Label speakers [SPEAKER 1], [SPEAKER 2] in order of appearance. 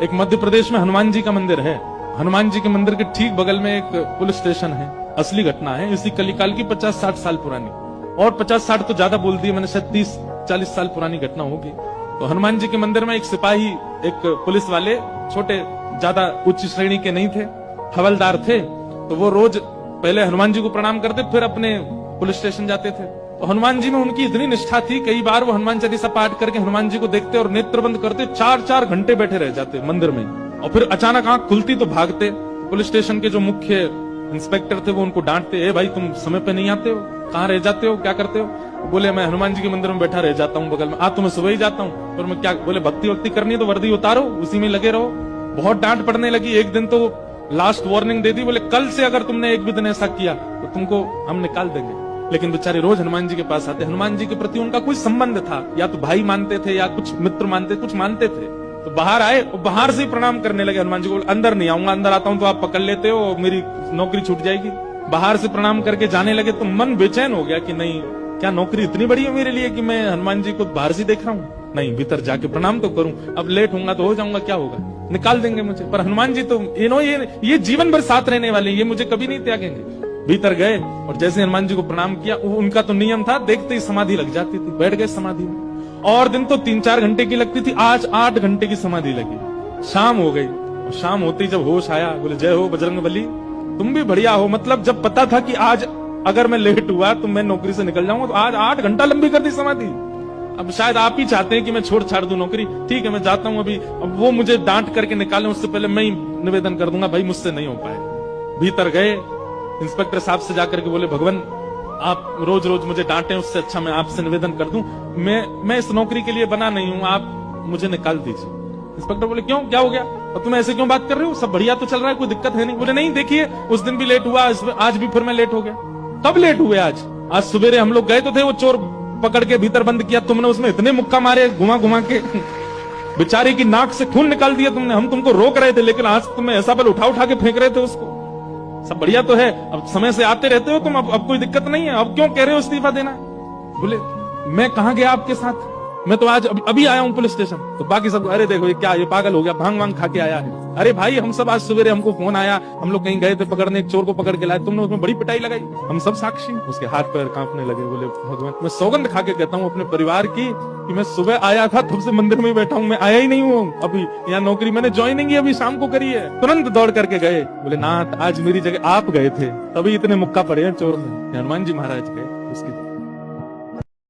[SPEAKER 1] एक मध्य प्रदेश में हनुमान जी का मंदिर है। हनुमान जी के मंदिर के ठीक बगल में एक पुलिस स्टेशन है। असली घटना है, इसी कलिकाल की 50-60 साल पुरानी, और 50-60 तो ज्यादा बोल दी मैंने, शायद 30-40 साल पुरानी घटना होगी। तो हनुमान जी के मंदिर में एक सिपाही, एक पुलिस वाले, छोटे, ज्यादा उच्च श्रेणी के नहीं थे, हवलदार थे। तो वो रोज पहले हनुमान जी को प्रणाम करते, फिर अपने पुलिस स्टेशन जाते थे। तो हनुमान जी में उनकी इतनी निष्ठा थी, कई बार वो हनुमान चालीसा पाठ करके हनुमान जी को देखते और नेत्र बंद करते, 4-4 घंटे बैठे रह जाते मंदिर में। और फिर अचानक आंख खुलती तो भागते। पुलिस स्टेशन के जो मुख्य इंस्पेक्टर थे वो उनको डांटते, ए भाई तुम समय पे नहीं आते हो, कहाँ रह जाते हो, क्या करते हो? बोले मैं हनुमान जी के मंदिर में बैठा रह जाता हूँ बगल में। तो मैं सुबह ही जाता हूँ। फिर मैं क्या, बोले भक्ति वक्ति करनी है तो वर्दी उतारो, उसी में लगे रहो। बहुत डांट पड़ने लगी। एक दिन तो लास्ट वार्निंग दे दी, बोले कल से अगर तुमने एक भी दिन ऐसा किया तो तुमको हम निकाल देंगे। लेकिन बेचारे रोज हनुमान जी के पास आते। हनुमान जी के प्रति उनका कोई संबंध था, या तो भाई मानते थे या कुछ मित्र मानते, कुछ मानते थे। तो बाहर आए और बाहर से ही प्रणाम करने लगे हनुमान जी को। अंदर नहीं आऊंगा, अंदर आता हूं तो आप पकड़ लेते हो, मेरी नौकरी छूट जाएगी। बाहर से प्रणाम करके जाने लगे। तो मन बेचैन हो गया कि नहीं, क्या नौकरी इतनी बड़ी है मेरे लिए कि मैं हनुमान जी को बाहर से देख रहा हूँ? नहीं, भीतर जाके प्रणाम तो करूं। अब लेट होऊंगा तो हो जाऊंगा, क्या होगा, निकाल देंगे मुझे। पर हनुमान जी तो ये जीवन भर साथ रहने वाले, ये मुझे कभी नहीं त्यागेंगे। भीतर गए और जैसे हनुमान जी को प्रणाम किया, उनका तो नियम था, देखते ही समाधि लग जाती थी। बैठ गए समाधि में। और दिन तो 3-4 घंटे की लगती थी, आज 8 घंटे की समाधि लगी। शाम हो गई और शाम होते ही जब होश आया, बोले जय हो बजरंगबली, तुम भी बढ़िया हो। मतलब जब पता था कि आज अगर मैं लेट हुआ तो मैं नौकरी से निकल जाऊंगा, तो आज 8 घंटा लंबी कर दी समाधि। अब शायद आप ही चाहते हैं कि मैं छोड़ छाड़ दूं नौकरी। ठीक है, मैं जाता हूं अभी। अब वो मुझे डांट करके निकालें उससे पहले मैं ही निवेदन कर दूंगा, भाई मुझसे नहीं हो पाए। भीतर गए, इंस्पेक्टर साहब से जाकर के बोले, भगवान आप रोज रोज मुझे डांटे, उससे अच्छा मैं आपसे निवेदन कर दूं, मैं इस नौकरी के लिए बना नहीं हूं, आप मुझे निकाल दीजिए। इंस्पेक्टर बोले क्यों, क्या हो गया, और तुम ऐसे क्यों बात कर रहे हो, सब बढ़िया तो चल रहा है, कोई दिक्कत है नहीं। बोले नहीं, देखिए उस दिन भी लेट हुआ, आज भी फिर मैं लेट हो गया। कब लेट हुए? आज सवेरे हम लोग गए तो थे, वो चोर पकड़ के भीतर बंद किया तुमने, उसमें इतने मुक्का मारे घुमा घुमा के, बेचारे की नाक से खून निकाल दिया तुमने। हम तुमको रोक रहे थे, लेकिन आज तुम्हें ऐसा बल उठा उठा के फेंक रहे थे उसको। सब बढ़िया तो है, अब समय से आते रहते हो तुम, अब कोई दिक्कत नहीं है, अब क्यों कह रहे हो इस्तीफा देना? बोले मैं कहां गया आपके साथ, मैं तो आज अभी आया हूं पुलिस स्टेशन। तो बाकी सब, अरे देखो ये क्या, ये पागल हो गया, भांग वांग खा के आया है। अरे भाई हम सब आज सवेरे, हमको फोन आया, हम लोग कहीं गए थे पकड़ने, एक चोर को पकड़ के लाए, तुमने उसमें बड़ी पिटाई लगाई, हम सब साक्षी। उसके हाथ पैर कांपने लगे। बोले भगवान, मैं सौगंध खा के कहता हूँ अपने परिवार की कि मैं सुबह आया था, तब से मंदिर में बैठा हूँ, मैं आया ही नहीं हूँ अभी। यहाँ नौकरी मैंने ज्वाइनिंग ही अभी शाम को करी है। तुरंत दौड़ करके गए। बोले नाथ, आज मेरी जगह आप गए थे, तभी इतने मुक्का पड़े हैं चोर में। हनुमान जी महाराज गए, उसकी